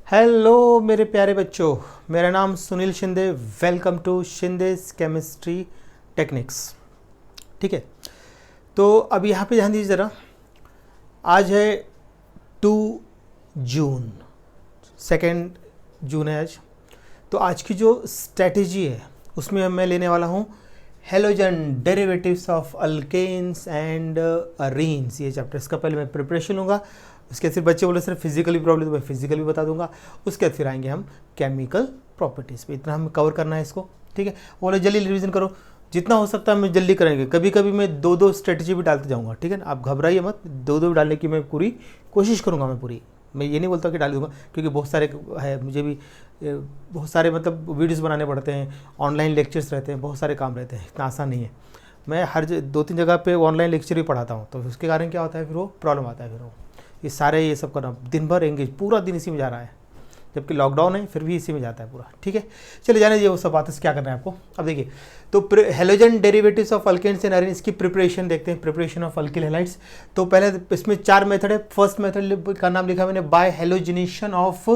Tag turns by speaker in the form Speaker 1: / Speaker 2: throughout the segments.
Speaker 1: Hello मेरे प्यारे बच्चों, मेरा नाम Sunil Shinde. Welcome to Shinde's chemistry techniques. ठीक है, तो अब यहाँ पे ध्यान दीजिए ज़रा। आज है 2 जून, 2 जून है आज। तो आज की जो स्ट्रेटजी है उसमें मैं लेने वाला हूँ halogen derivatives of alkanes and arenes. ये चैप्टर इसका पहले मैं प्रिपरेशन लूँगा, उसके बाद फिर बच्चे बोले सर फिजिकली प्रॉब्लम, तो मैं फिजिकल भी बता दूंगा। उसके बाद फिर आएंगे हम केमिकल प्रॉपर्टीज़ पे। इतना हमें कवर करना है इसको। ठीक है, बोले जल्दी रिवीजन करो, जितना हो सकता है मैं जल्दी करेंगे। कभी कभी मैं 2 स्ट्रेटजी भी डालते जाऊँगा। ठीक है ना, आप घबराइए मत, 2 डालने की मैं पूरी कोशिश करूँगा। मैं ये नहीं बोलता कि डाल दूँगा, क्योंकि बहुत सारे है, मुझे भी बहुत सारे मतलब वीडियोज़ बनाने पड़ते हैं, ऑनलाइन लेक्चर्स रहते हैं, बहुत सारे काम रहते हैं, इतना आसान नहीं है। मैं हर 2-3 जगह पे ऑनलाइन लेक्चर भी पढ़ाता हूँ, तो उसके कारण क्या होता है, फिर वो प्रॉब्लम आता है। फिर वो ये सब करना, दिन भर एंगेज, पूरा दिन इसी में जा रहा है, जबकि लॉकडाउन है फिर भी इसी में जाता है पूरा। ठीक है, चलिए जाने दीजिए वो सब बात, क्या करना है आपको। अब देखिए, तो halogen derivatives of alkanes and arenes की प्रिपरेशन देखते हैं, प्रिपरेशन ऑफ अल्किल हैलाइड्स। तो पहले इसमें 4 मेथड है। फर्स्ट मेथड का नाम लिखा मैंने बाय हेलोजिनेशन ऑफ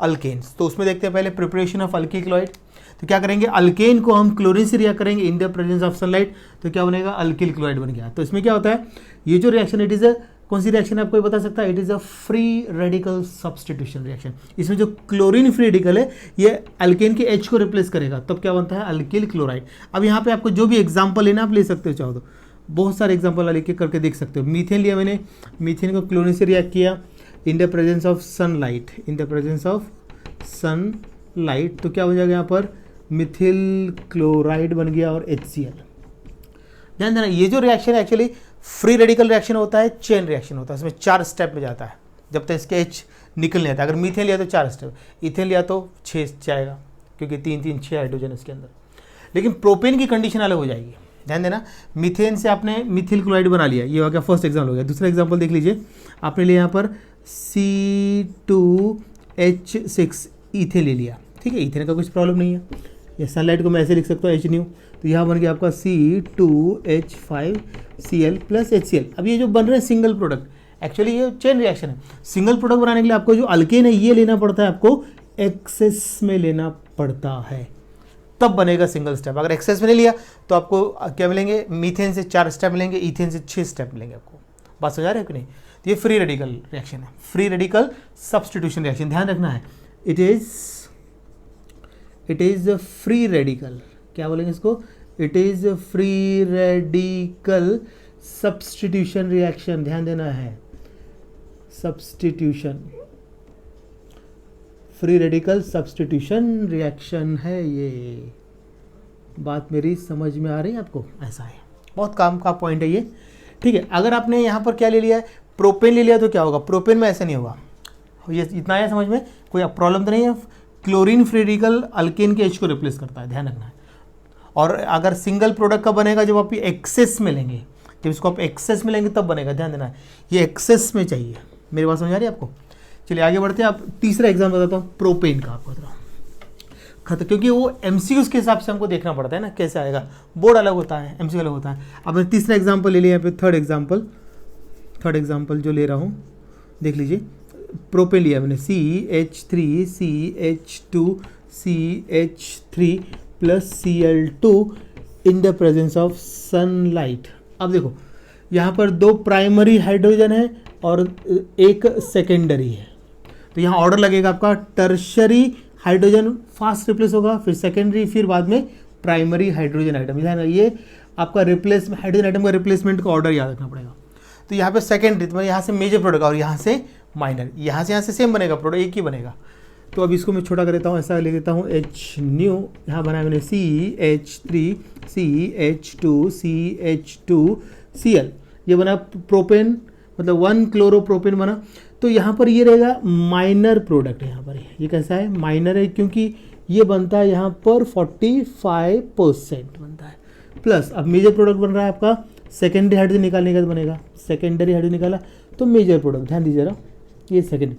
Speaker 1: अल्केन्स। तो उसमें देखते हैं पहले प्रिपरेशन ऑफ अल्किल क्लोराइड। तो क्या करेंगे, अल्केन को हम क्लोरीन से रिएक्ट करेंगे इन द प्रेजेंस ऑफ सनलाइट, तो क्या बनेगा, अल्किल क्लोराइड बन गया। तो इसमें क्या होता है, ये जो रिएक्शन इट इज अ कौन सी रिएक्शन है आपको ये बता सकता है, it is a free radical substitution reaction. इसमें जो क्लोरीन फ्री रेडिकल है ये अल्केन के H को रिप्लेस करेगा, तब क्या बनता है, अल्किल क्लोराइड। अब यहाँ पे आपको जो भी एग्जांपल लेना आप ले सकते हो, चाहो तो बहुत सारे एग्जांपल लेके करके देख सकते हो। मीथेन लिया मैंने, मीथेन को क्लोरीन से रिएक्ट किया इन the presence of sunlight, in the presence of sunlight, तो क्या हो जाएगा यहाँ पर, मिथिल क्लोराइड बन गया और HCl। ध्यान देना, ये जो रिएक्शन है एक्चुअली फ्री रेडिकल रिएक्शन होता है, चेन रिएक्शन होता है। इसमें 4 स्टेप में जाता है, जब तक इसके H निकल नहीं आता। अगर मीथेन लिया तो 4 स्टेप, इथेन लिया तो 6 जाएगा, क्योंकि 3-3-6 हाइड्रोजन इसके अंदर। लेकिन प्रोपेन की कंडीशन अलग हो जाएगी। ध्यान देना, मीथेन से आपने मिथिल क्लोराइड बना लिया, ये हो गया फर्स्ट एग्जाम्पल हो गया। दूसरा एग्जाम्पल देख लीजिए, आपने लिया यहाँ पर C2H6 इथेन ले लिया। ठीक है, इथेन का कुछ प्रॉब्लम नहीं है, ये सनलाइट को मैं ऐसे लिख सकता हूँ H न्यू, तो यहाँ बन गया आपका C2H5Cl प्लस HCl। अब ये जो बन रहे हैं सिंगल प्रोडक्ट, एक्चुअली ये चेन रिएक्शन है। सिंगल प्रोडक्ट बनाने के लिए आपको जो अल्केन है ये लेना पड़ता है, आपको एक्सेस में लेना पड़ता है, तब बनेगा सिंगल स्टेप। अगर एक्सेस में नहीं लिया तो आपको क्या मिलेंगे, मीथेन से 4 स्टेप मिलेंगे, इथेन से 6 स्टेप मिलेंगे आपको। बात समझ आ रही है कि नहीं। तो ये फ्री रेडिकल रिएक्शन है, फ्री रेडिकल सब्स्टिट्यूशन रिएक्शन। ध्यान रखना है, इट इज फ्री रेडिकल, क्या बोलेंगे इसको, it is free radical substitution reaction. ध्यान देना है, substitution, free radical substitution reaction है ये। बात मेरी समझ में आ रही है आपको, ऐसा है, बहुत काम का पॉइंट है ये। ठीक है, अगर आपने यहाँ पर क्या ले लिया है, प्रोपेन ले लिया, तो क्या होगा, प्रोपेन में ऐसा नहीं होगा। ये इतना है समझ में, कोई प्रॉब्लम तो नहीं है। क्लोरीन फ्री रेडिकल अल्केन के H को रिप्लेस करता है, ध्यान रखना है। और अगर सिंगल प्रोडक्ट कब बनेगा, जब आप एक्सेस में लेंगे, जब इसको आप एक्सेस में लेंगे तब बनेगा। ध्यान देना है, ये एक्सेस में चाहिए। मेरी बात समझ आ रही है आपको। चलिए आगे बढ़ते हैं। आप तीसरा एग्जाम बताता हूँ, प्रोपेन का आपको बताऊँ खत्म, क्योंकि वो MCQs के हिसाब से हमको देखना पड़ता है ना, कैसे आएगा। बोर्ड अलग होता है, MCQ अलग होता है। अब मैं तीसरा एग्जाम्पल ले लिया यहाँ पे, थर्ड एग्जाम्पल जो ले रहा हूँ देख लीजिए। प्रोपेन लिया मैंने, CH3CH2CH3 plus Cl2 in the presence of sunlight. अब देखो यहाँ पर 2 प्राइमरी हाइड्रोजन है और 1 सेकेंडरी है, तो यहाँ ऑर्डर लगेगा आपका, टर्शरी हाइड्रोजन फास्ट रिप्लेस होगा, फिर सेकेंडरी, फिर बाद में प्राइमरी हाइड्रोजन आइटम। ये आपका रिप्लेसमेंट, हाइड्रोजन आइटम का रिप्लेसमेंट का ऑर्डर याद रखना पड़ेगा। तो यहाँ पे सेकेंडरी, तो यहाँ से मेजर प्रोडक्ट और यहाँ से माइनर, यहाँ से सेम बनेगा प्रोडक्ट, एक ही बनेगा। तो अब इसको मैं छोटा कर देता हूँ, ऐसा ले लेता हूँ H न्यू, यहाँ बनाया मैंने CH3CH2CH2Cl, ये बना प्रोपेन, मतलब 1 क्लोरोप्रोपेन बना। तो यहाँ पर ये रहेगा माइनर प्रोडक्ट, यहाँ पर ये कैसा है, माइनर है, क्योंकि ये बनता है यहाँ पर 45% बनता है, प्लस अब मेजर प्रोडक्ट बन रहा है आपका, सेकेंडरी हाइड्रोजन निकालने का बनेगा, सेकेंडरी हाइड्रोजन निकाला तो मेजर प्रोडक्ट। ध्यान दीजिए, ये सेकेंडरी,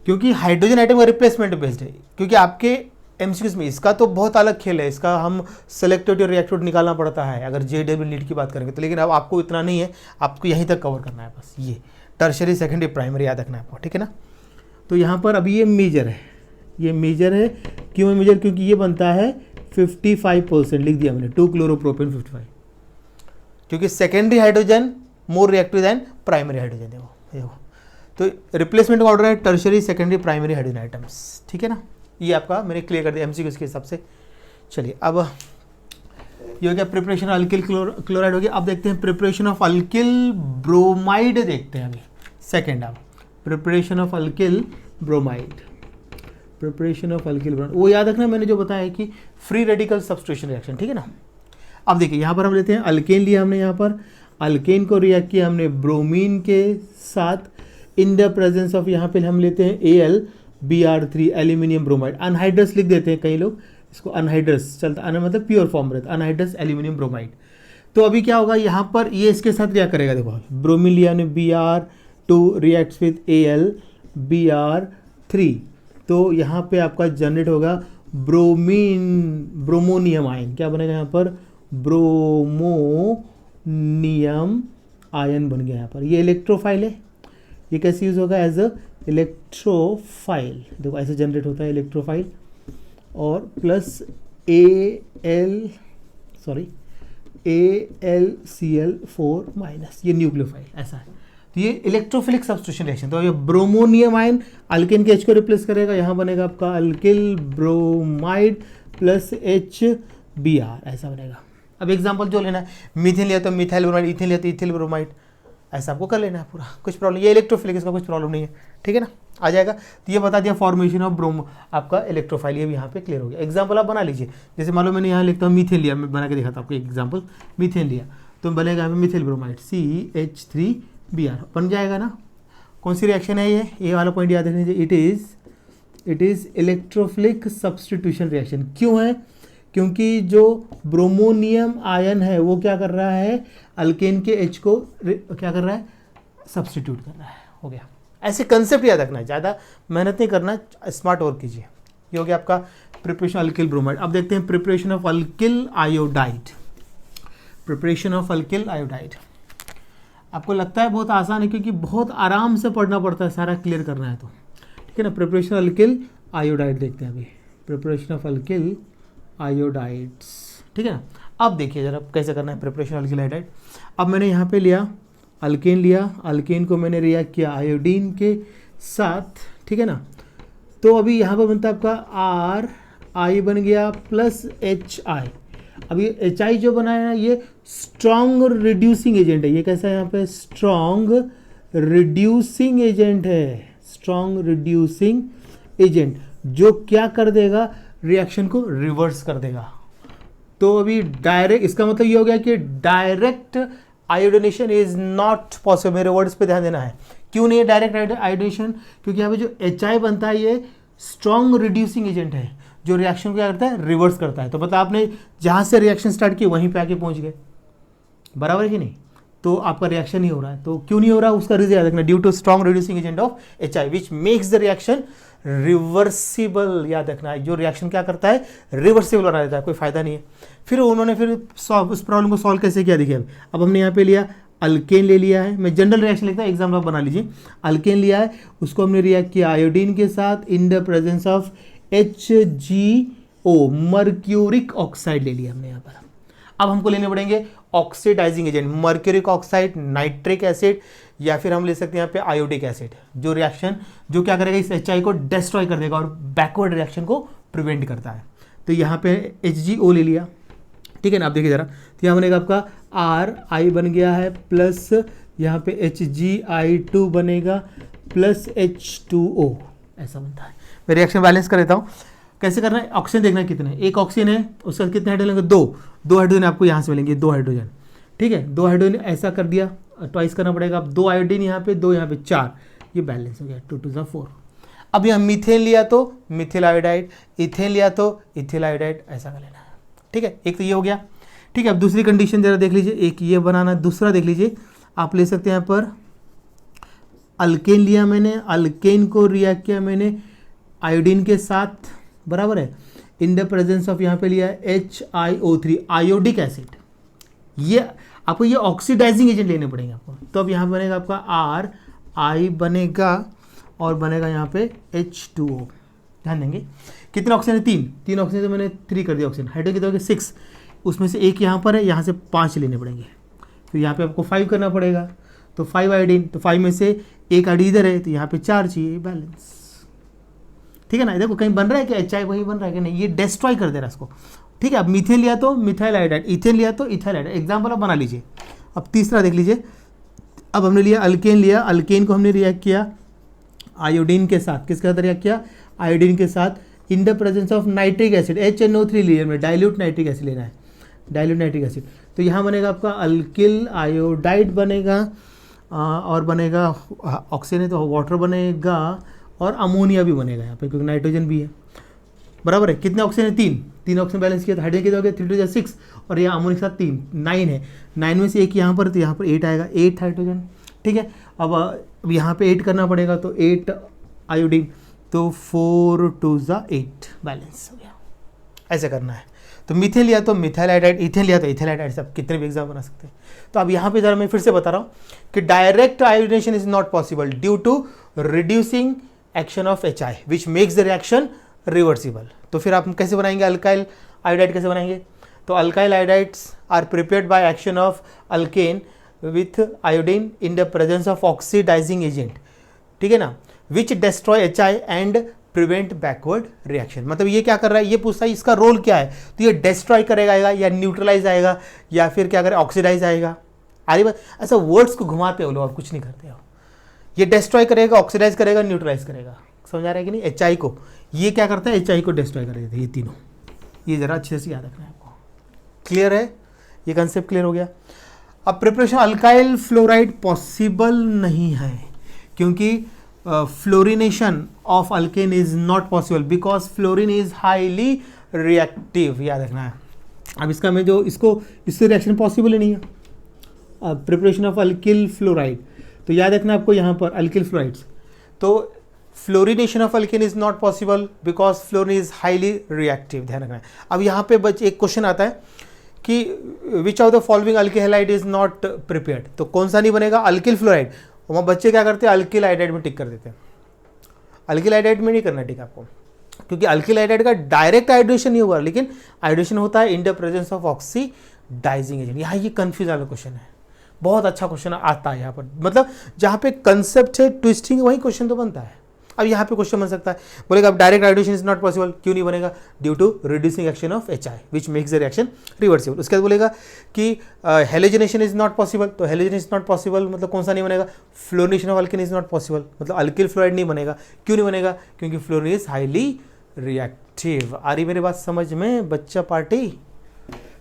Speaker 1: क्योंकि हाइड्रोजन आइटम का रिप्लेसमेंट बेस्ड है। क्योंकि आपके MCQs में इसका तो बहुत अलग खेल है, इसका हम सेलेक्टिविटी और रिएक्टिविटी निकालना पड़ता है अगर JW नीट की बात करेंगे तो। लेकिन अब आपको इतना नहीं है, आपको यहीं तक कवर करना है बस, ये टर्शरी सेकेंडरी प्राइमरी याद रखना है आपको, ठीक है ना। तो यहाँ पर अभी ये मेजर है, ये मेजर है। क्यों है मेजर? क्योंकि ये बनता है 55%, लिख दिया मैंने 2 क्लोरोप्रोपेन 55, क्योंकि secondary hydrogen more reactive than primary hydrogen. देखो तो रिप्लेसमेंट का ऑर्डर है tertiary secondary primary hydrogen items, ठीक है ना। ये आपका मैंने क्लियर कर दिया एमसीक्यू के हिसाब से। चलिए अब ये हो गया प्रिपरेशन अल्किल क्लोराइड हो गया। अब देखते हैं प्रिपरेशन ऑफ अल्किल ब्रोमाइड, देखते हैं अभी सेकेंड। अब preparation of alkyl bromide, preparation of alkyl bromide, वो याद रखना मैंने जो बताया है कि फ्री रेडिकल सब्स्टिट्यूशन रिएक्शन, ठीक है ना। अब देखिए यहाँ पर हम लेते हैं अल्केन लिया हमने, यहाँ पर अल्केन को रिएक्ट किया हमने ब्रोमीन के साथ इन द प्रेजेंस ऑफ, यहाँ पे हम लेते हैं AlBr3 एल्यूमिनियम ब्रोमाइड। अनहाइड्रस लिख देते हैं कई लोग, इसको अनहाइड्रस चलता, मतलब प्योर फॉर्म रहता है अनहाइड्रस एल्यूमिनियम ब्रोमाइड। तो अभी क्या होगा यहाँ पर, ये इसके साथ रिएक्ट करेगा। देखो ब्रोमीन लिया हमने Br2 रिएक्ट्स विद AlBr3, तो यहाँ पे आपका जनरेट होगा ब्रोमोनियम आयन। क्या बनेगा यहाँ पर? ब्रोमोनियम आयन बन गया यहाँ पर। ये इलेक्ट्रोफाइल है, ये कैसे यूज होगा? As a electrophile. देखो ऐसे जनरेट होता है इलेक्ट्रोफाइल, और प्लस AlCl4 माइनस, ये न्यूक्लियोफाइल ऐसा है। तो ये इलेक्ट्रोफिलिक सब्स्टिट्यूशन रिएक्शन। तो ये ब्रोमोनियम आयन अल्केन के H को रिप्लेस करेगा, यहाँ बनेगा आपका अल्किल ब्रोमाइड प्लस HBr, ऐसा बनेगा। अब एग्जांपल जो लेना है, मीथेन लिया तो मिथाइल ब्रोमाइड, इथेन लिया तो इथिल ब्रोमाइड, ऐसा आपको कर लेना है पूरा, कुछ प्रॉब्लम। ये इलेक्ट्रोफिलिक, इसका कुछ प्रॉब्लम नहीं है, ठीक है ना, आ जाएगा। तो ये बता दिया फॉर्मेशन ऑफ ब्रोमो, आपका इलेक्ट्रोफाइल, ये भी यहाँ पे क्लियर हो गया। एग्जांपल आप बना लीजिए, जैसे मान लो मैंने यहाँ लिखता हूँ मीथेन लिया, मैं बना के दिखाता हूँ आपको एग्जांपल। मीथेन लिया तो बनेगा यहाँ पे मिथिल ब्रोमाइड CH3Br, बन जाएगा ना। कौन सी रिएक्शन है ये वाला पॉइंट याद रखना चाहिए। It is electrophilic substitution reaction. क्यों है? क्योंकि जो ब्रोमोनियम आयन है वो क्या कर रहा है, अल्केन के H को क्या कर रहा है, सब्स्टिट्यूट कर रहा है। हो गया, ऐसे कंसेप्ट याद रखना है, ज़्यादा मेहनत नहीं करना, स्मार्ट वर्क कीजिए। ये हो गया आपका प्रिपरेशन अल्किल ब्रोमाइड। अब देखते हैं preparation of alkyl iodide. Preparation of alkyl iodide आपको लगता है बहुत आसान है, क्योंकि बहुत आराम से पढ़ना पड़ता है, सारा क्लियर करना है तो, ठीक है ना। प्रिपरेशन अल्किल आयोडाइड देखते हैं अभी, प्रिपरेशन ऑफ अल्किल आयोडाइड्स, ठीक है ना। अब देखिए जरा कैसे करना है प्रिपरेशन अल्किल आयोडाइड। अब मैंने यहाँ पे लिया अल्केन, अल्केन को मैंने रिएक्ट किया आयोडीन के साथ, ठीक है ना। तो अभी यहाँ पर बनता है आपका RI बन गया प्लस HI। अब ये HI जो बना है ना, ये स्ट्रॉन्ग रिड्यूसिंग एजेंट है। ये कैसा है यहाँ पे? स्ट्रॉन्ग रिड्यूसिंग एजेंट है, स्ट्रॉन्ग रिड्यूसिंग एजेंट, जो क्या कर देगा, रिएक्शन को रिवर्स कर देगा। तो अभी डायरेक्ट, इसका मतलब ये हो गया कि direct iodination is not possible. मेरे वर्ड्स पे ध्यान देना है। क्यों नहीं है डायरेक्ट आयोडीनेशन? क्योंकि यहाँ पे जो HI बनता है ये स्ट्रॉन्ग रिड्यूसिंग एजेंट है, जो रिएक्शन को क्या करता है, रिवर्स करता है। तो मतलब आपने जहाँ से रिएक्शन स्टार्ट की वहीं पे आके पहुँच गए, बराबर है कि नहीं? तो आपका रिएक्शन नहीं हो रहा है। तो क्यों नहीं हो रहा, उसका रीजन याद रखना, due to strong reducing agent of HI which makes the reaction reversible. याद रखना है, जो रिएक्शन क्या करता है, रिवर्सिबल बना देता है, कोई फायदा नहीं है। फिर उन्होंने उस प्रॉब्लम को सॉल्व कैसे किया, देखिए अब हमने यहाँ पे लिया अल्केन ले लिया है, मैं जनरल रिएक्शन लिखता हूँ, एग्जाम्पल आप बना लीजिए। अल्केन लिया है, उसको हमने रिएक्ट किया आयोडीन के साथ in the presence of HgO, mercuric oxide ले लिया हमने यहाँ पर। अब हमको लेने पड़ेंगे oxidising agent, mercuric oxide, nitric acid, या फिर हम ले सकते हैं यहाँ पे आयोडिक एसिड, जो रिएक्शन जो क्या करेगा, इस HI को डिस्ट्रॉय कर देगा और बैकवर्ड रिएक्शन को प्रिवेंट करता है। तो यहाँ पे HgO ले लिया, ठीक है ना। आप देखिए जरा, तो यहाँ बनेगा आपका RI बन गया है प्लस यहाँ पे HgI2 बनेगा प्लस H2O, ऐसा बनता है। मैं रिएक्शन बैलेंस कर देता हूँ। कैसे करना है, ऑक्सीजन देखना है कितने, एक ऑक्सीजन है, उसका कितने हाइड्रोजन लेंगे, दो हाइड्रोजन आपको यहाँ से मिलेंगे, 2 हाइड्रोजन, ठीक है। 2 हाइड्रोजन ऐसा कर दिया, ट्वाइस करना पड़ेगा। अब 2 आयोडीन यहाँ पे, 2 यहाँ पे, 4, ये बैलेंस हो गया, 2 2 4। अब यहाँ मीथेन लिया तो मिथिल आयोडाइड, इथेन लिया तो इथिल आयोडाइड, ऐसा कर लेना है, ठीक है। एक तो ये हो गया, ठीक है। अब दूसरी कंडीशन जरा देख लीजिए, एक ये बनाना, दूसरा देख लीजिए, आप ले सकते हैं यहाँ पर अल्केन लिया मैंने, अल्केन को रिएक्ट किया मैंने आयोडीन के साथ, बराबर है, इन द प्रेजेंस ऑफ यहाँ पे लिया HiO3 आयोडिक एसिड। ये आपको ये ऑक्सीडाइजिंग एजेंट लेने पड़ेंगे आपको। तो अब यहाँ बनेगा आपका RI बनेगा और बनेगा यहाँ पे H2O। ध्यान देंगे कितने ऑक्सीजन है, 3 ऑक्सीजन, तो मैंने 3 कर दिया ऑक्सीजन। हाइड्रोजन कितने हो गए 6, उसमें से एक यहाँ पर है, यहाँ से 5 लेने पड़ेंगे, तो यहाँ पे आपको 5 करना पड़ेगा, तो 5 आयोडीन, तो 5 में से एक आयोडीन इधर है, तो यहाँ पे 4 चाहिए, बैलेंस। ठीक है ना, देखो कहीं बन रहा है कि HI वही बन रहा है कि नहीं, ये डिस्ट्रॉय कर दे रहा है इसको। ठीक है, अब मीथेन लिया तो मिथाइल आयोडाइड, इथेन लिया तो इथाइल आयोडाइड, एग्जाम्पल आप बना लीजिए। अब तीसरा देख लीजिए, अब हमने लिया अल्केन, लिया अल्केन को हमने रिएक्ट किया आयोडीन के साथ, किसके साथ रिएक्ट किया, आयोडीन के साथ, in the presence of nitric acid, HNO3 लिया में, डाइल्यूट नाइट्रिक एसिड लेना है, डाइल्यूट नाइट्रिक एसिड, तो यहाँ बनेगा आपका अल्किल आयोडाइड बनेगा, और बनेगा ऑक्सीजन है तो वाटर बनेगा, और अमोनिया भी बनेगा यहाँ पे क्योंकि नाइट्रोजन भी है, बराबर है। कितने ऑक्सीजन है, 3 ऑक्सीजन बैलेंस किया, तो हाइड्रोजन कितना हो गया, 3 2 6, और यहाँ अमोनिया के साथ 3 9 है, 9 में से एक यहाँ पर, तो यहाँ पर 8 आएगा, 8 हाइड्रोजन। ठीक है, अब यहाँ पे 8 करना पड़ेगा, तो 8 आयोडीन, तो 4 2 8 बैलेंस हो गया, ऐसे करना है। तो मीथेन लिया तो मिथाइल आयोडाइड, इथेन लिया तो इथाइल आयोडाइड, सब कितने भी एग्जाम बना सकते हैं। तो अब यहाँ पे जरा मैं फिर से बता रहा हूँ कि direct iodination is not possible due to reducing action of HI which makes the reaction reversible. तो फिर आप कैसे बनाएंगे अल्काइल आयोडाइड, कैसे बनाएंगे, तो alkyl iodides are prepared by action of alkane with iodine in the presence of oxidising agent, ठीक है ना, which destroy HI and prevent backward reaction. मतलब ये क्या कर रहा है, ये पूछता है इसका रोल क्या है, तो ये डिस्ट्रॉय करेगा या न्यूट्रलाइज आएगा या फिर क्या करे ऑक्सीडाइज आएगा। अरे बस ऐसा वर्ड्स को घुमाते हो लोग, आप कुछ नहीं करते हो। ये डिस्ट्रॉय करेगा, ऑक्सीडाइज करेगा, न्यूट्रलाइज करेगा, समझ आ रहा है कि नहीं। HI को ये क्या करता है, HI को डिस्ट्रॉय कर देते हैं ये तीनों, ये जरा अच्छे से याद रखना है आपको। क्लियर है, ये कंसेप्ट क्लियर हो गया। अब प्रिपरेशन अल्काइल फ्लोराइड पॉसिबल नहीं है क्योंकि fluorination of alkane is not possible because fluorine is highly reactive, याद रखना है। अब इसका मैं जो इससे रिएक्शन पॉसिबल ही नहीं है। अब प्रिपरेशन ऑफ अल्किल फ्लोराइड, तो याद रखना आपको यहाँ पर अल्किल फ्लोराइड्स, तो fluorination of alkane is not possible because fluorine is highly reactive, ध्यान रखना है। अब यहाँ पे एक क्वेश्चन आता है कि which of the following alkyl halide is not prepared, तो कौन सा नहीं बनेगा, अल्किल फ्लोराइड। वहाँ बच्चे क्या करते हैं, अल्किल आयोडाइड में टिक कर देते हैं। अल्किल आयोडाइड में नहीं करना टिक आपको, क्योंकि अल्किल आयोडाइड का डायरेक्ट आयोडेशन नहीं होगा, लेकिन आयोडेशन होता है in the presence of oxidising agent. यहाँ ये कंफ्यूज वाला क्वेश्चन है, बहुत अच्छा क्वेश्चन आता है यहाँ पर, मतलब जहाँ पे कंसेप्ट है ट्विस्टिंग वही क्वेश्चन तो बनता है। अब यहाँ पे क्वेश्चन बन सकता है, बोलेगा अब direct iodination is not possible, क्यों नहीं बनेगा, due to reducing action of HI which makes the reaction reversible. उसके बाद बोलेगा कि हेलोजनेशन इज नॉट पॉसिबल, तो हेलोजन इज नॉट पॉसिबल मतलब कौन सा नहीं बनेगा, fluorination of alkane is not possible, मतलब अल्किल फ्लोराइड नहीं बनेगा। क्यों नहीं बनेगा, क्योंकि फ्लोरिन इज हाईली रिएक्टिव। आ रही मेरी बात समझ में बच्चा पार्टी।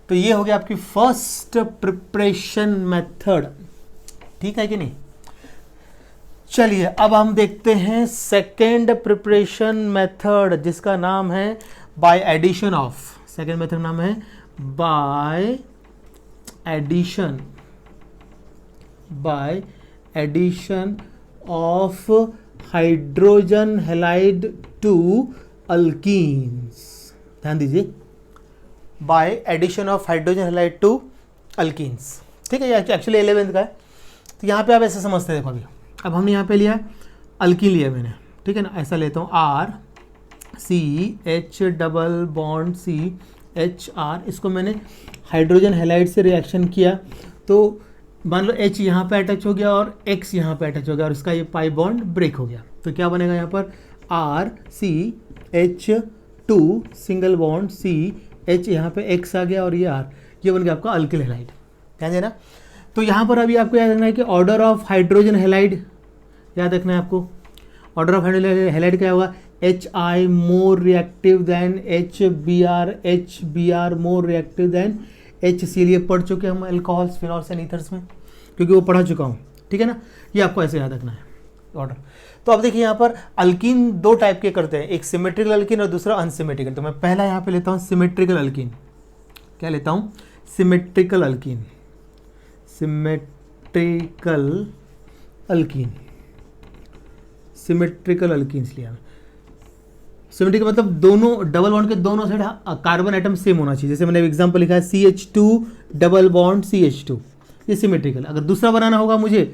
Speaker 1: तो ये हो गया आपकी फर्स्ट प्रिपरेशन मेथड, ठीक है कि नहीं। चलिए अब हम देखते हैं सेकेंड प्रिपरेशन मेथड जिसका नाम है by addition of, second method नाम है by addition of hydrogen halide to alkenes. ध्यान दीजिए, by addition of hydrogen halide to alkenes, ठीक है, ये एक्चुअली 11th का है। तो यहाँ पे आप ऐसे समझते हैं, देखो अभी अब हमने यहाँ पे लिया अल्कीन लिया मैंने, ठीक है ना, ऐसा लेता हूँ RCH डबल बॉन्ड CHR, इसको मैंने हाइड्रोजन हैलाइड से रिएक्शन किया, तो मान लो H यहाँ पे अटैच हो गया और X यहाँ पे अटैच हो गया और इसका ये पाई बॉन्ड ब्रेक हो गया, तो क्या बनेगा यहाँ पर RCH2 सिंगल बॉन्ड CH, यहाँ पे X आ गया और ये R, ये बन गया आपका अल्किल हैलाइड। ध्यान देना। तो यहाँ पर अभी आपको याद रखना है कि ऑर्डर ऑफ हाइड्रोजन हैलाइड याद रखना है आपको। ऑर्डर ऑफ हाइड्रोजन हैलाइड क्या होगा, HI more reactive than HBr, HBr more reactive than HCl। ये पढ़ चुके हम अल्कोहल्स, फिनॉल्स एंड ईथर्स में, क्योंकि वो पढ़ा चुका हूँ, ठीक है ना। ये आपको ऐसे याद रखना है ऑर्डर। तो अब देखिए यहाँ पर अल्कीन दो टाइप के करते हैं, एक सिमेट्रिकल अल्कीन और दूसरा अनसिमेट्रिकल। तो मैं पहला यहाँ पे लेता हूँ सिमेट्रिकल अल्कीन। क्या लेता हूँ, symmetrical alkyne, symmetrical alkyne, symmetrical alkenes लिया। सिमेट्रिकल मतलब दोनों डबल बॉन्ड के दोनों साइड कार्बन एटम सेम होना चाहिए। जैसे मैंने एग्जांपल लिखा है CH2 डबल बॉन्ड CH2, ये सिमेट्रिकल। अगर दूसरा बनाना होगा मुझे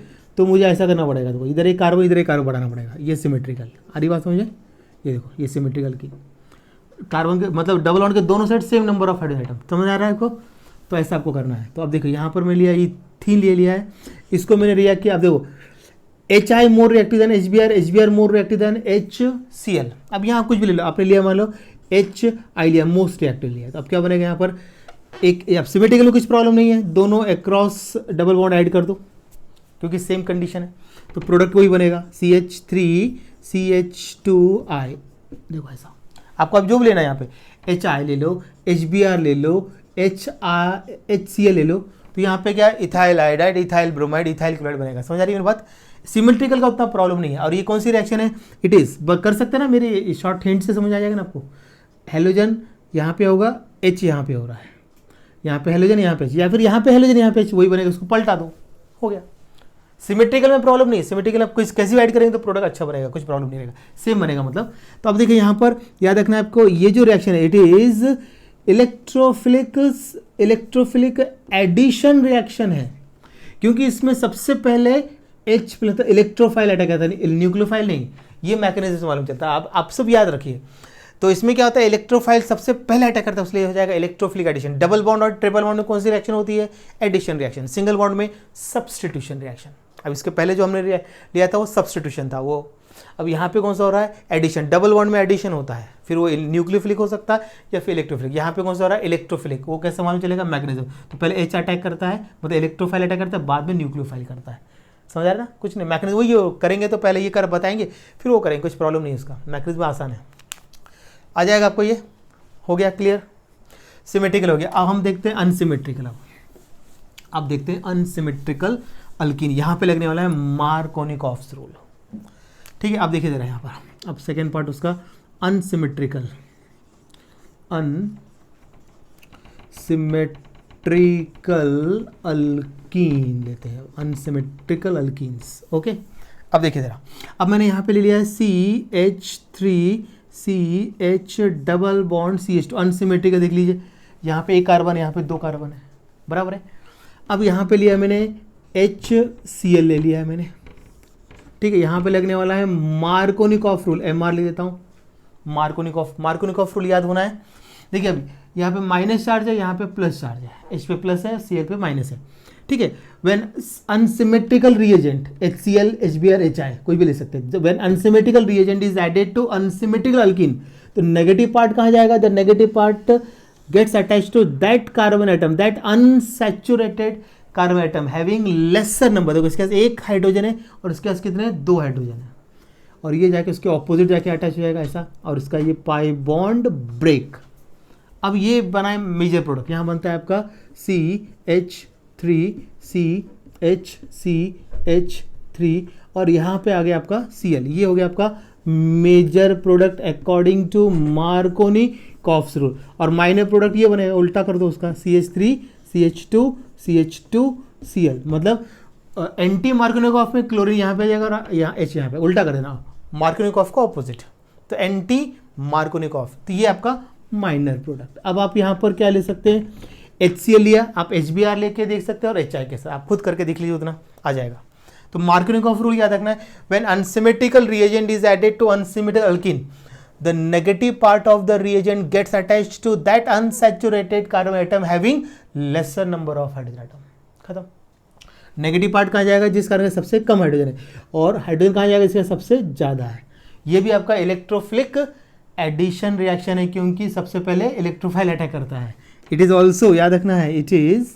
Speaker 1: तो मुझे ऐसा करना पड़ेगा, देखो इधर एक कार्बन बढ़ाना पड़ेगा, ये सिमेट्रिकल। आ रही बात समझे? ये देखो ये सिमेट्रिकल की कार्बन के मतलब डबल बॉन्ड के दोनों side same number of hydrogen atom, समझ आ रहा है आपको? तो ऐसा आपको करना है। तो अब देखो यहाँ पर मैं लिया इथीन ले लिया है, इसको मैंने रिएक्ट किया। अब देखो HI more reactive than HBr more reactive than HCl। अब यहाँ कुछ भी ले लो, आपने लिया मान लो HI लिया, मोस्ट रिएक्टिव लिया, तो अब क्या बनेगा यहाँ पर एक, अब सिमेट्रिकल में कुछ प्रॉब्लम नहीं है, दोनों अक्रॉस डबल बॉन्ड ऐड कर दो क्योंकि सेम कंडीशन है, तो प्रोडक्ट वही बनेगा CH3CH2I। देखो ऐसा आपको अब जो भी लेना है यहाँ पे HI ले लो, HBr ले लो, HCl ले लो, तो यहाँ पे क्या ethyl iodide, ethyl bromide, ethyl chloride बनेगा। समझ आ रही है मेरी बात? सिमेट्रिकल का उतना प्रॉब्लम नहीं है। और ये कौन सी रिएक्शन है? इट इज कर सकते हैं ना, मेरे शॉर्ट हिंट से समझ आ जाएगा ना आपको। हेलोजन यहाँ पे होगा, H यहाँ पे हो रहा है, यहाँ पे हेलोजन यहाँ पे H, या फिर यहाँ पे हेलोजन यहाँ पे H, वही बनेगा, उसको पलटा दो, हो गया। सिमेट्रिकल में प्रॉब्लम नहीं, सिमेट्रिकल आप कुछ कैसी ऐड करेंगे तो प्रोडक्ट अच्छा बनेगा, कुछ प्रॉब्लम नहीं रहेगा, सेम बनेगा मतलब। तो अब देखिए यहाँ पर याद रखना है आपको, ये जो रिएक्शन है it is electrophilic addition reaction है, क्योंकि इसमें सबसे पहले H प्लस इलेक्ट्रोफाइल अटैक आता है, न्यूक्लियोफाइल नहीं। ये मैकेनिज्म मालूम चलता है, आप सब याद रखिए। तो इसमें क्या होता है, इलेक्ट्रोफाइल सबसे पहले अटैक करता है, इसलिए हो जाएगा इलेक्ट्रोफिलिक एडिशन। डबल बॉन्ड और ट्रिपल बॉन्ड में कौन सी रिएक्शन होती है? Addition reaction. सिंगल बॉन्ड में सब्सटीट्यूशन रिएक्शन। अब इसके पहले जो हमने लिया था वो सब्सटीट्यूशन था, वो अब यहाँ पे कौन सा हो रहा है? एडिशन। डबल बॉन्ड में एडिशन होता है, फिर वो न्यूक्लियोफिलिक हो सकता है या फिर इलेक्ट्रोफिलिक। यहाँ पे कौन सा हो रहा है? इलेक्ट्रोफिलिक। वो कैसे मालूम चलेगा? मैकेनिज्म। तो पहले H अटैक करता है, मतलब इलेक्ट्रोफाइल अटैक करता है, बाद में न्यूक्लियोफाइल करता है। समझ आ रहा है ना? कुछ नहीं, मैकेनिज्म वही करेंगे, तो पहले ये कर बताएंगे फिर वो करेंगे, कुछ प्रॉब्लम नहीं है इसका, मैकेनिज्म आसान है, आ जाएगा आपको। ये हो गया क्लियर, सिमेट्रिकल हो गया। अब हम देखते हैं अनसिमेट्रिकल। अब देखते हैं अनसिमेट्रिकल अल्कीन। यहाँ पे लगने वाला है मार्कोनिकॉफ्स रूल, ठीक है। अब देखिए जरा यहाँ पर, अब सेकेंड पार्ट उसका अनसिमेट्रिकल अल्कीन लेते हैं, अनसिमेट्रिकल अल्कीन्स। ओके, अब देखिए जरा, अब मैंने यहाँ पे ले लिया है CH3CH double bond CH2 unsymmetrical. देख लीजिए यहाँ पे एक कार्बन है, यहाँ पे दो कार्बन है, बराबर है। अब यहाँ पे लिया मैंने HCl ले लिया है मैंने, ठीक है। यहाँ पे लगने वाला है मार्कोनिकॉफ रूल, MR ले देता हूँ। मार्कोनिकॉफ रूल याद होना है। देखिए अभी यहाँ पे माइनस चार्ज है, यहाँ पे प्लस चार्ज है, H पे प्लस है, Cl पे माइनस है, ठीक है। When unsymmetrical reagent HCl, HBr, HI कोई भी ले सकते हैं। When unsymmetrical reagent is added to unsymmetrical alkene, तो नेगेटिव पार्ट कहाँ जाएगा? The negative part gets attached to that carbon atom, that unsaturated carbon atom having lesser number. देखो इसके पास एक हाइड्रोजन है और इसके पास कितने? दो हाइड्रोजन है, और ये जाके उसके ऑपोजिट जाके अटैच हो जाएगा ऐसा, और इसका ये पाई बॉन्ड ब्रेक। अब ये बनाए मेजर प्रोडक्ट, यहाँ बनता है आपका CH3CH3 और यहाँ पे आ गया आपका Cl। ये हो गया आपका major product according to Markovnikov's rule. और माइनर प्रोडक्ट ये बनेगा, उल्टा कर दो उसका, CH3CH2CH2Cl, मतलब एंटी मार्कोनिकॉफ में क्लोरीन यहाँ पे जाएगा और यहाँ H यहाँ पे, उल्टा कर देना, मार्कोनिकॉफ का ऑपोजिट, तो एंटी मार्कोनिकॉफ। तो ये आपका माइनर प्रोडक्ट। अब आप यहाँ पर क्या ले सकते हैं? HCl लिया, आप HBr लेके देख सकते हैं और HI के साथ आप खुद करके देख लीजिए, उतना आ जाएगा। तो मार्कोनिकॉफ रूल याद रखना है, when unsymmetrical reagent is added to unsymmetrical alkene, the negative part of the reagent gets attached to that unsaturated carbon atom having lesser number of hydrogen atom. खत्म। नेगेटिव पार्ट कहाँ जाएगा? जिस carbon का सबसे कम hydrogen है, और hydrogen कहाँ जाएगा? इसका सबसे ज़्यादा है। ये भी आपका इलेक्ट्रोफिलिक एडिशन रिएक्शन है, क्योंकि सबसे पहले इलेक्ट्रोफाइल अटैक करता है। इट इज़ ऑल्सो, याद रखना है, it is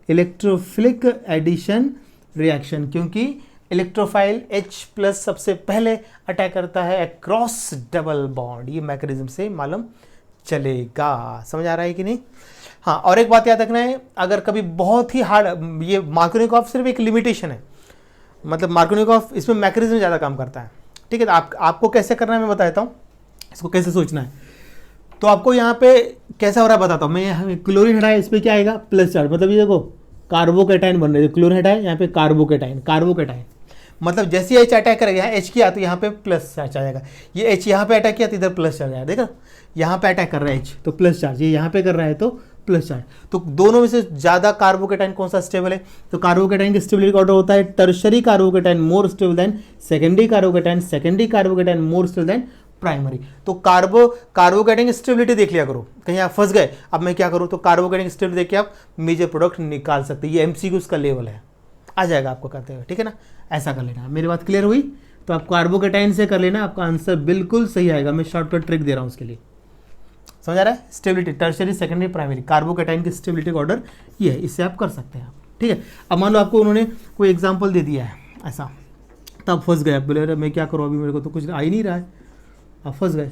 Speaker 1: electrophilic addition reaction, क्योंकि इलेक्ट्रोफाइल H प्लस सबसे पहले अटैक करता है अक्रॉस डबल बॉन्ड। ये मैकेनिज्म से मालूम चलेगा, समझ आ रहा है कि नहीं? हाँ, और एक बात याद रखना है, अगर कभी बहुत ही हार्ड, ये मार्कोनिकॉफ सिर्फ एक लिमिटेशन है, मतलब मार्कोनिकॉफ इसमें मैकेनिज्म ज़्यादा काम करता है, ठीक है। तो आपको कैसे करना है मैं बताता हूँ, इसको कैसे सोचना है। तो आपको यहाँ पे कैसा हो रहा है बताता हूँ मैं। यहाँ क्लोरीन हटाया, इस पर क्या आएगा? प्लस चार्ज, मतलब ये देखो कार्बोकेटाइन बन रहे हैं। क्लोरीन हटाया, यहाँ पे कार्बोकेटाइन, मतलब जैसे H अटैक करेगा, यहाँ H किया तो यहाँ पे प्लस चार्ज आ जाएगा। ये H यहाँ पे अटैक किया तो इधर प्लस चार्ज आएगा। देखो यहाँ पे अटैक कर रहा है H तो प्लस चार्ज, ये यहाँ पे कर रहा है तो प्लस चार्ज। तो दोनों में से ज्यादा कार्बोकेटाइन कौन सा स्टेबल है? तो कार्बोकेटाइन की स्टेबिलिटी का ऑर्डर होता है tertiary carbocation more stable then secondary carbocation more stable then primary. तो कार्बोकेटाइन की स्टेबिलिटी देख लिया करो, कहीं आप फंस गए। अब मैं क्या करूं, तो कार्बोकेटाइन की स्टेबिलिटी देख के आप मेजर प्रोडक्ट निकाल सकते हैं। ये एमसीक्यू का लेवल है, आ जाएगा आपको करते हुए, ठीक है ना। ऐसा कर लेना। मेरी बात क्लियर हुई? तो आप कार्बोकेटाइन से कर लेना, आपका आंसर बिल्कुल सही आएगा। मैं शॉर्टकट ट्रिक दे रहा हूं उसके लिए, समझ आ रहा है? Stability tertiary secondary primary, carbocation की स्टेबिलिटी का ऑर्डर ये है, इससे आप कर सकते हैं, ठीक है। अब मान लो आपको उन्होंने कोई एग्जांपल दे दिया है ऐसा, तब फंस गए, बोले अरे मैं क्या करूँ, अभी मेरे को तो कुछ आ ही नहीं रहा है, आप फंस गए।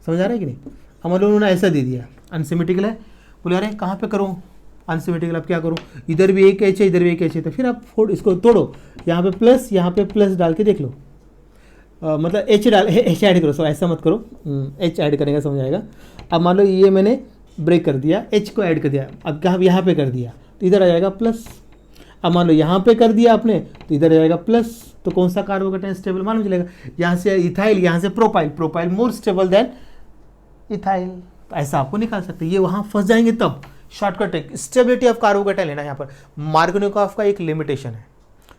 Speaker 1: समझ आ रहा है कि नहीं? अब मान लो उन्होंने ऐसा दे दिया, अनसिमेट्रिकल है, बोले अरे कहाँ पे करूँ अनसिमेट्रिकल, अब क्या करूँ, इधर भी एक एच है इधर भी एक एच है, तो फिर आप इसको तोड़ो, यहाँ पे प्लस डाल के देख लो। मतलब एच ऐड करो, सो ऐसा मत करो, एच ऐड करेंगे समझ आएगा। अब मान लो ये मैंने ब्रेक कर दिया, एच को ऐड कर दिया, अब कहाँ यहाँ पे कर दिया तो इधर आ जाएगा प्लस। अब मान लो यहाँ पे कर दिया आपने तो इधर आ जाएगा प्लस। तो कौन सा कार्बोकेटाइन स्टेबल मालूम चलेगा? यहाँ से इथाइल, यहाँ से propyl more stable than ethyl. तो ऐसा आपको निकाल सकते हैं। ये वहाँ फंस जाएंगे तब शॉर्टकट है, स्टेबिलिटी ऑफ कार्बोकेटाइन लेना। यहाँ पर मार्कोनिकोव का एक लिमिटेशन है,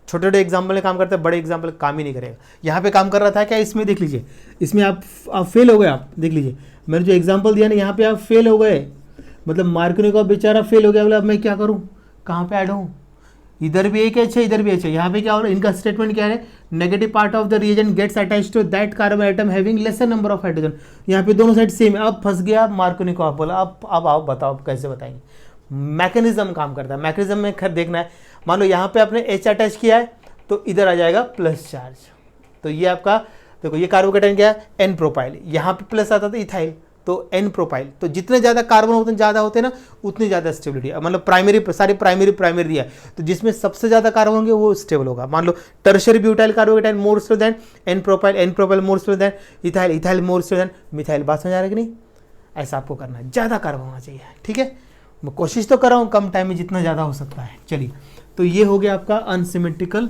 Speaker 1: छोटे छोटे एग्जाम्पल में काम करते हैं, बड़े एग्जाम्पल काम ही नहीं करेगा। यहाँ पे काम कर रहा था क्या? इसमें देख लीजिए, इसमें आप फेल हो गए। आप देख लीजिए मैंने जो एग्जाम्पल दिया ना, यहाँ पे आप फेल हो गए, मतलब मार्कोनिकोव बेचारा फेल हो गया। बोला अब मैं क्या करूँ, कहाँ पे ऐड हूँ, इधर भी एक एच है इधर भी एच है। यहाँ पे क्या हो रहा है, इनका स्टेटमेंट क्या है, negative part of the reagent gets attached to that carbon atom having lesser number of hydrogen. यहाँ पे दोनों साइड सेम है। अब फंस गया मार्कोनिकोव। बोला अब आप बताओ कैसे बताएंगे। मैकेनिज्म काम करता है, मैकेनिज्म में खैर देखना है। मान लो यहाँ पे आपने एच अटैच किया है तो इधर आ जाएगा प्लस चार्ज। तो ये आपका देखो, ये कार्बोकेटाइन क्या है, एन प्रोपाइल, यहाँ पे प्लस आता था इथाइल, तो एन प्रोपाइल। तो जितने ज़्यादा कार्बन होते हैं ज़्यादा होते हैं ना, उतनी ज़्यादा स्टेबिलिटी। मतलब प्राइमरी दिया है, तो जिसमें सबसे ज़्यादा कार्बन होंगे वो स्टेबल होगा। मान लो tertiary butyl carbocation more stable than n propyl more stable than ethyl more stable than methyl. बात समझ आ रहा है कि नहीं? ऐसा आपको करना है, ज़्यादा कार्बन होना चाहिए, ठीक है। मैं कोशिश तो कर रहा हूँ कम टाइम में जितना ज़्यादा हो सकता है। चलिए, तो ये हो गया आपका अनसिमेट्रिकल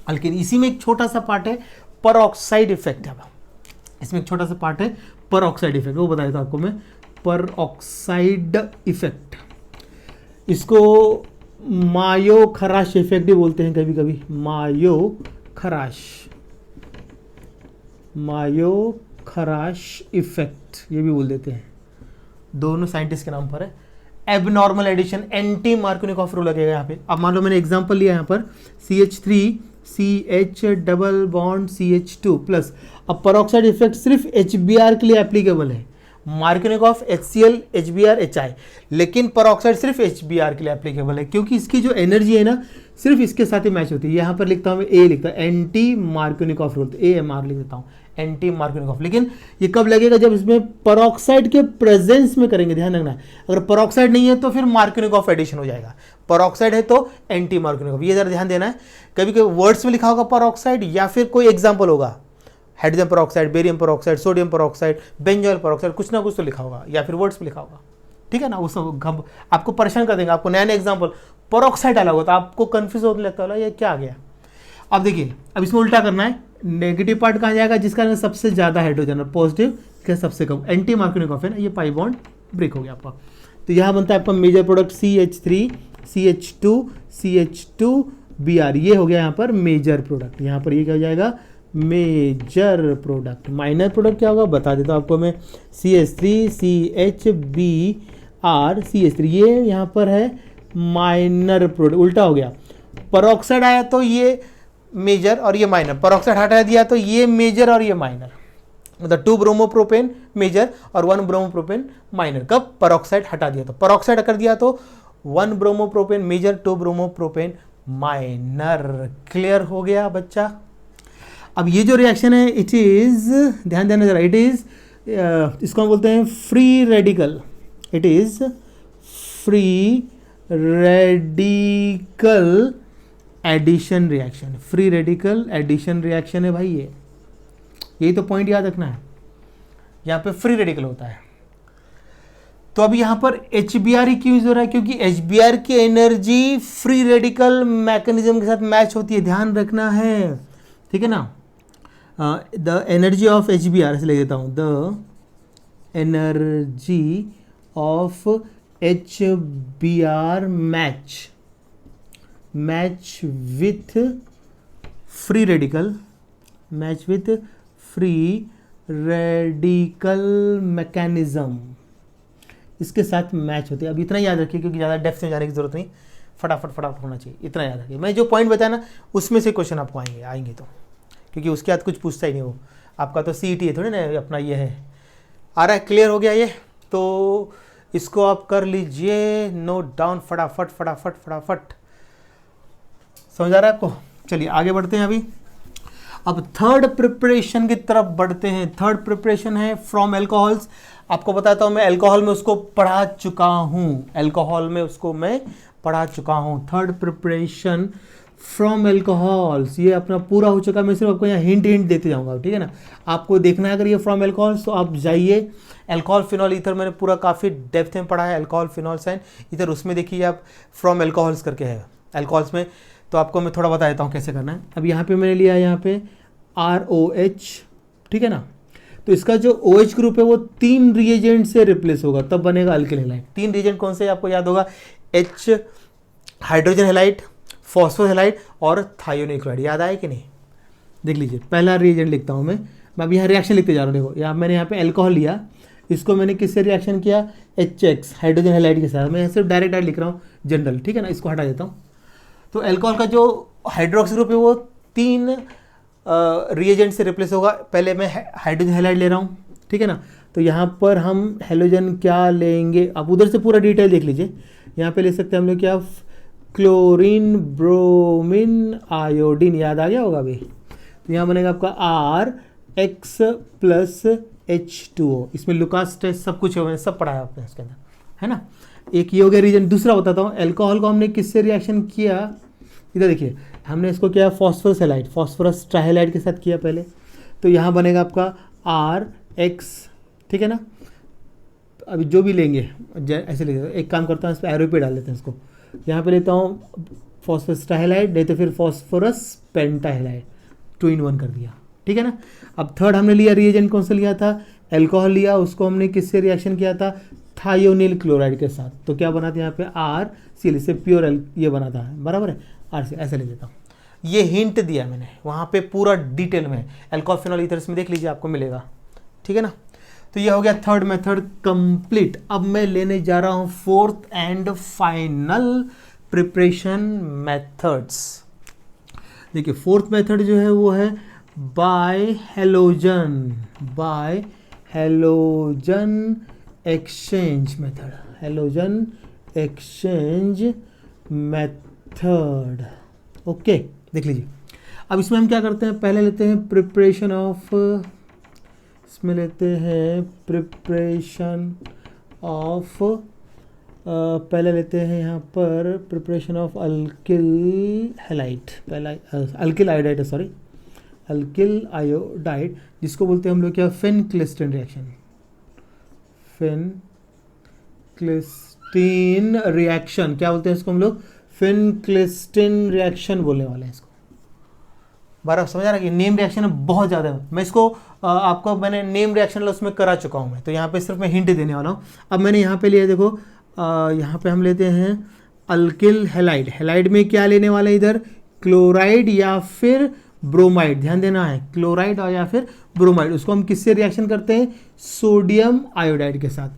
Speaker 1: अल्केन। इसी में एक छोटा सा पार्ट है परऑक्साइड इफेक्ट है। इसमें एक छोटा सा पार्ट है परऑक्साइड इफेक्ट, वो बता देता हूं आपको मैं। परऑक्साइड इफेक्ट, इसको मायो खराश इफेक्ट भी बोलते हैं कभी कभी, मायो खराश इफेक्ट ये भी बोल देते हैं। दोनों साइंटिस्ट के नाम पर है। Abnormal addition, anti Markovnikov rule लगेगा यहाँ पे। अब मान लो मैंने एग्जांपल लिया यहाँ पर CH3 CH double bond CH2 plus. अब परऑक्साइड इफेक्ट सिर्फ HBr के लिए एप्लीकेबल है, मार्कोनिकोव HCl HBr HI, लेकिन परऑक्साइड सिर्फ HBr के लिए एप्लीकेबल है, क्योंकि इसकी जो एनर्जी है ना सिर्फ इसके साथ ही मैच होती है। यहाँ पर लिखता हूँ A लिखता है एंटी मार्कोनिकोव रूल, तो AMR लिख देता हूँ, एंटी मार्कोनिकोव। लेकिन ये कब लगेगा, जब इसमें परऑक्साइड के प्रेजेंस में करेंगे, ध्यान रखना है। अगर परऑक्साइड नहीं है तो फिर मार्कोनिकोव एडिशन हो जाएगा, परऑक्साइड है तो एंटी मार्कोनिकोव। ये जरा ध्यान देना है। कभी कभी वर्ड्स में लिखा होगा परऑक्साइड, या फिर कोई एग्जाम्पल होगा, hydrogen peroxide, barium peroxide, sodium peroxide, benzoyl peroxide, कुछ ना कुछ तो लिखा होगा, या फिर वर्ड्स में लिखा होगा, ठीक है ना। वो सब आपको परेशान कर देंगे। आपको नया नया एग्जाम्पल परऑक्साइड अलग होता है, आपको कंफ्यूज होने लगता है ये क्या आ गया। अब देखिए, अब इसमें उल्टा करना है। नेगेटिव पार्ट कहाँ जाएगा, जिसका सबसे ज्यादा हाइड्रोजन, पॉजिटिव क्या सबसे कम, एंटी मार्कोनिकोव है ना, ये पाई बॉन्ड ब्रेक हो गया आपका। तो यहाँ बनता है आपका major product CH3 CH2 CH2 Br, ये हो गया यहाँ पर मेजर प्रोडक्ट। यहाँ पर ये क्या हो जाएगा, मेजर प्रोडक्ट। माइनर प्रोडक्ट क्या होगा बता देता हूँ आपको मैं, CH3 CHBr CH3, ये यहाँ पर है माइनर प्रोडक्ट। उल्टा हो गया, परऑक्साइड आया तो ये मेजर और ये माइनर, परऑक्साइड हटा दिया तो ये मेजर और ये माइनर, मतलब 2 ब्रोमोप्रोपेन मेजर और 1 ब्रोमोप्रोपेन माइनर। कब परऑक्साइड हटा दिया, तो परऑक्साइड कर दिया तो 1 bromopropane major 2 bromopropane minor. Clear हो गया बच्चा। अब ये जो रिएक्शन है, इट इज, ध्यान देना जरा, इट इज, इसको हम बोलते हैं free radical. It is free radical addition reaction, free radical addition reaction है भाई। ये यही तो पॉइंट याद रखना है, यहाँ पे फ्री रेडिकल होता है। तो अब यहाँ पर HBr ही क्यों यूज हो रहा है, क्योंकि HBr की एनर्जी फ्री रेडिकल मैकेनिज्म के साथ मैच होती है, ध्यान रखना है, ठीक है ना। द एनर्जी ऑफ HBr ऐसे ले देता हूँ, the energy of HBr match with free radical mechanism, इसके साथ मैच होते हैं। अब इतना याद रखिए क्योंकि ज़्यादा डेप्थ में जाने की जरूरत नहीं, फटाफट होना चाहिए, इतना याद रखिए। मैं जो पॉइंट बताया ना उसमें से क्वेश्चन आपको आएंगे तो, क्योंकि उसके बाद कुछ पूछता ही नहीं वो, आपका तो CET है थोड़ी ना, अपना ये है। आ रहा है, क्लियर हो गया ये? तो इसको आप कर लीजिए नोट डाउन फटाफट। समझ आ रहा है आपको? चलिए आगे बढ़ते हैं। अब थर्ड प्रिपरेशन की तरफ बढ़ते हैं। थर्ड प्रिपरेशन है फ्रॉम एल्कोहल्स। आपको बताता हूं मैं अल्कोहल में उसको पढ़ा चुका हूं, थर्ड प्रिपरेशन फ्रॉम एल्कोहल्स ये अपना पूरा हो चुका है। मैं सिर्फ आपको यहाँ हिंट देते जाऊंगा, ठीक है ना। आपको देखना है अगर ये फ्रॉम एल्कोहल्स तो आप जाइए अल्कोहल फिनॉल ईथर, मैंने पूरा काफ़ी डेप्थ में पढ़ा है, अल्कोहल फिनॉल साइन इधर, उसमें देखिए आप फ्रॉम एल्कोहल्स करके है अल्कोहल्स में। तो आपको मैं थोड़ा बता देता हूँ कैसे करना है। अब यहाँ पे मैंने लिया यहाँ पे ROH, ठीक है ना। तो इसका जो OH ग्रुप है वो 3 रिएजेंट से रिप्लेस होगा, तब बनेगा अल्किल हैलाइड। 3 रिएजेंट कौन से आपको याद होगा? H hydrogen halide, phosphor halide और थायोनिल क्लोराइड। याद आया कि नहीं? देख लीजिए, पहला रिएजेंट लिखता हूँ मैं अब यहाँ रिएक्शन लिखते जा रहा हूँ। देखो यहाँ मैंने यहाँ पे अल्कोहल लिया, इसको मैंने किससे रिएक्शन किया? HX हाइड्रोजन हैलाइड के साथ। मैं यहाँ सिर्फ डायरेक्ट लिख रहा हूँ जनरल, ठीक है ना, इसको हटा देता हूँ। तो अल्कोहल का जो हाइड्रोक्सी ग्रुप है वो 3 रिएजेंट से रिप्लेस होगा। पहले मैं हाइड्रोजन हैलाइड ले रहा हूँ, ठीक है ना। तो यहाँ पर हम हैलोजन क्या लेंगे, आप उधर से पूरा डिटेल देख लीजिए। यहाँ पे ले सकते हैं हम लोग क्या? Chlorine, bromine, iodine. याद आ गया होगा अभी। तो यहाँ बनेगा आपका RX प्लस H2O। इसमें लुकास टेस्ट सब कुछ है, मैंने सब पढ़ाया आपने इसके अंदर, है ना। एक ये हो गया रीजन। दूसरा बताता हूँ, अल्कोहल को हमने किससे रिएक्शन किया? इधर देखिए, हमने इसको किया फॉस्फोरस ट्राइहैलाइड के साथ किया पहले। तो यहाँ बनेगा आपका RX, ठीक है ना। अभी जो भी लेंगे ऐसे लेते हैं, एक काम करता हूँ इस पर एरो पे डाल लेते हैं इसको। यहाँ पे लेता हूँ फॉस्फोरस ट्राइहैलाइड, नहीं तो फिर फॉस्फोरस पेंटाहैलाइड, 2 in 1 कर दिया, ठीक है ना। अब थर्ड हमने लिया रिएजेंट, कौन सा लिया था? अल्कोहल लिया, उसको हमने किससे रिएक्शन किया था? थायोनिल क्लोराइड के साथ। तो क्या बना था यहाँ पे? RCl, इससे प्योर ये बना था, बराबर है, RCl। ऐसे ले देता हूँ। ये हिंट दिया मैंने वहाँ पे पूरा डिटेल में, अल्कोहल फिनॉल ईथर में देख लीजिए, आपको मिलेगा, ठीक है ना। तो ये हो गया थर्ड मेथड कंप्लीट। अब मैं लेने जा रहा हूँ fourth and final preparation methods. देखिए फोर्थ मेथड जो है वो है bye halogen exchange method, okay. देख लीजिए, अब इसमें हम क्या करते हैं? पहले लेते हैं प्रिपरेशन ऑफ, इसमें लेते हैं प्रिपरेशन ऑफ, पहले लेते हैं यहाँ पर प्रिपरेशन ऑफ अल्किल हैलाइड, पहला अल्किल आयोडाइड, जिसको बोलते हैं हम लोग क्या? फेनक्लिस्टीन रिएक्शन, क्या बोलते हैं इसको हम लोग? फेनक्लिस्टीन रिएक्शन बोलने वाले हैं इसको। बार समझ आ रहा है कि नेम रिएक्शन बहुत ज़्यादा है। मैं इसको आपको मैंने नेम रिएक्शन उसमें करा चुका हूँ मैं, तो यहाँ पे सिर्फ मैं हिंट देने वाला हूँ। अब मैंने यहाँ पे लिया, देखो यहाँ पे हम लेते हैं अल्किल हैलाइड। हैलाइड में क्या लेने वाले हैं इधर? क्लोराइड या फिर ब्रोमाइड। ध्यान देना है, क्लोराइड और या फिर ब्रोमाइड। उसको हम किससे रिएक्शन करते हैं? सोडियम आयोडाइड के साथ।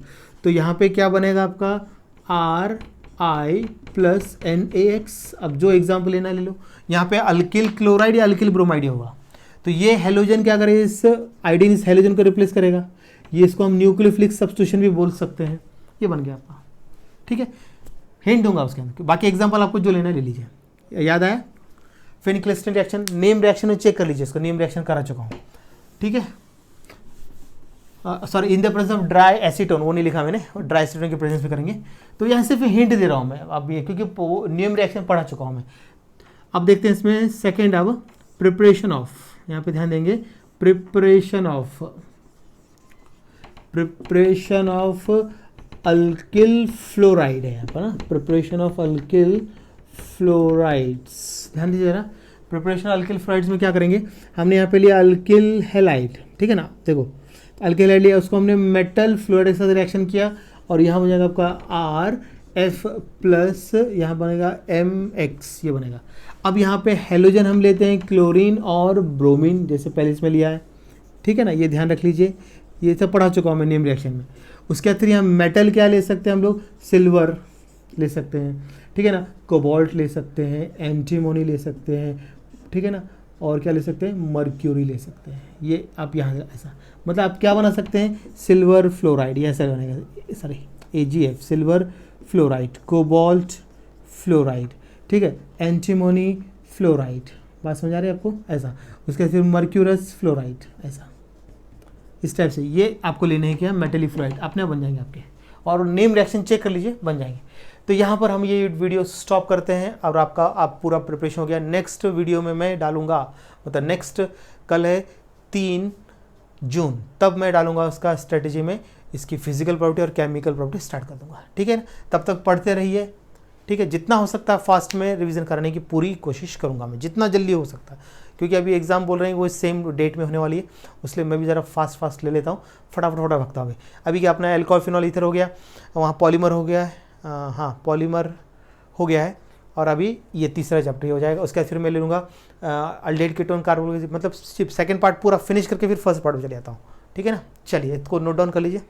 Speaker 1: तो यहाँ पे क्या बनेगा आपका? RI plus NaX। अब जो एग्जाम्पल लेना ले लो, यहाँ पे अल्किल क्लोराइड या अल्किल ब्रोमाइड होगा। तो ये हैलोजन क्या करेगा? इस आयोडीन इस हैलोजन को रिप्लेस करेगा। ये इसको हम न्यूक्लियोफिलिक सब्स्टिट्यूशन भी बोल सकते हैं। ये बन गया आपका, ठीक है। हिंट दूंगा उसके अंदर, बाकी एग्जाम्पल आपको जो लेना ले लीजिए। याद आया? फेनक्लिस्टीन रिएक्शन, नेम रिएक्शन में चेक कर लीजिए, इसको नेम रिएक्शन करा चुका हूँ, ठीक है। Sorry, in the presence of dry acetone, वो नहीं लिखा मैंने, ड्राई एसीटोन के प्रेजेंस में करेंगे। तो यहाँ सिर्फ हिंट दे रहा हूँ मैं अब ये, क्योंकि नेम रिएक्शन पढ़ा चुका हूँ मैं। अब देखते हैं इसमें सेकेंड, अब प्रिपरेशन ऑफ, यहाँ पे ध्यान देंगे, प्रिपरेशन ऑफ अल्किल फ्लोराइड है यहाँ पर ना, प्रिपरेशन ऑफ अल्किल फ्लोराइड्स। ध्यान दीजिए ना, प्रिपरेशन अल्किल फ्लोराइड्स में क्या करेंगे? हमने यहाँ पे लिया अल्किल हैलाइड, ठीक है ना। देखो अल्किल हैलाइड लिया, उसको हमने मेटल फ्लोराइड के साथ रिएक्शन किया और यहाँ बन जाएगा आपका RF प्लस, यहाँ बनेगा MX, ये बनेगा। अब यहाँ पे हेलोजन हम लेते हैं क्लोरीन और ब्रोमीन, जैसे पहले इसमें लिया है, ठीक है ना, ये ध्यान रख लीजिए, ये सब पढ़ा चुका हूँ मैं नेम रिएक्शन में। उसके बाद फिर यहाँ मेटल क्या ले सकते हैं हम लोग, सिल्वर ले सकते हैं, ठीक है ना, कोबाल्ट ले सकते हैं, एंटीमोनी ले सकते हैं, ठीक है ना, और क्या ले सकते हैं, मर्क्यूरी ले सकते हैं। ये आप यहाँ ऐसा, मतलब आप क्या बना सकते हैं, सिल्वर फ्लोराइड, ये ऐसा बनेगा, sorry AgF, silver fluoride, cobalt fluoride, ठीक है, एंटीमोनी फ्लोराइड, बात समझ आ रही है आपको, ऐसा। उसके बाद फिर मर्क्यूरस फ्लोराइड, ऐसा, इस टाइप से ये आपको लेने हैं क्या, मेटली फ्लोराइड, अपने बन जाएंगे आपके, और नेम रिएक्शन चेक कर लीजिए, बन जाएंगे। तो यहाँ पर हम ये वीडियो स्टॉप करते हैं और आप पूरा प्रिपरेशन हो गया। नेक्स्ट वीडियो में मैं डालूंगा, मतलब नेक्स्ट कल है 3 जून, तब मैं डालूंगा उसका स्ट्रेटेजी में इसकी फिजिकल प्रॉपर्टी और केमिकल प्रॉपर्टी स्टार्ट कर दूंगा, ठीक है ना। तब तक पढ़ते रहिए, ठीक है, जितना हो सकता है फास्ट में रिवीजन करने की पूरी कोशिश करूंगा मैं, जितना जल्दी हो सकता है, क्योंकि अभी एग्जाम बोल रहे हैं वो सेम डेट में होने वाली है, इसलिए मैं भी ज़रा फास्ट ले लेता हूँ, फटाफट भगता हूँ। अभी क्या अपना एल्कोहल ईथर हो गया, वहाँ पॉलीमर हो गया है, हाँ पॉलीमर हो गया है, और अभी ये तीसरा चैप्टर हो जाएगा। उसके बाद फिर मैं ले लूँगा अल्डेहाइड कीटोन कार्बोक्सिलिक, मतलब सिर्फ सेकंड पार्ट पूरा फिनिश करके फिर फर्स्ट पार्ट में चले जाता हूँ, ठीक है ना। चलिए इसको नोट डाउन कर लीजिए।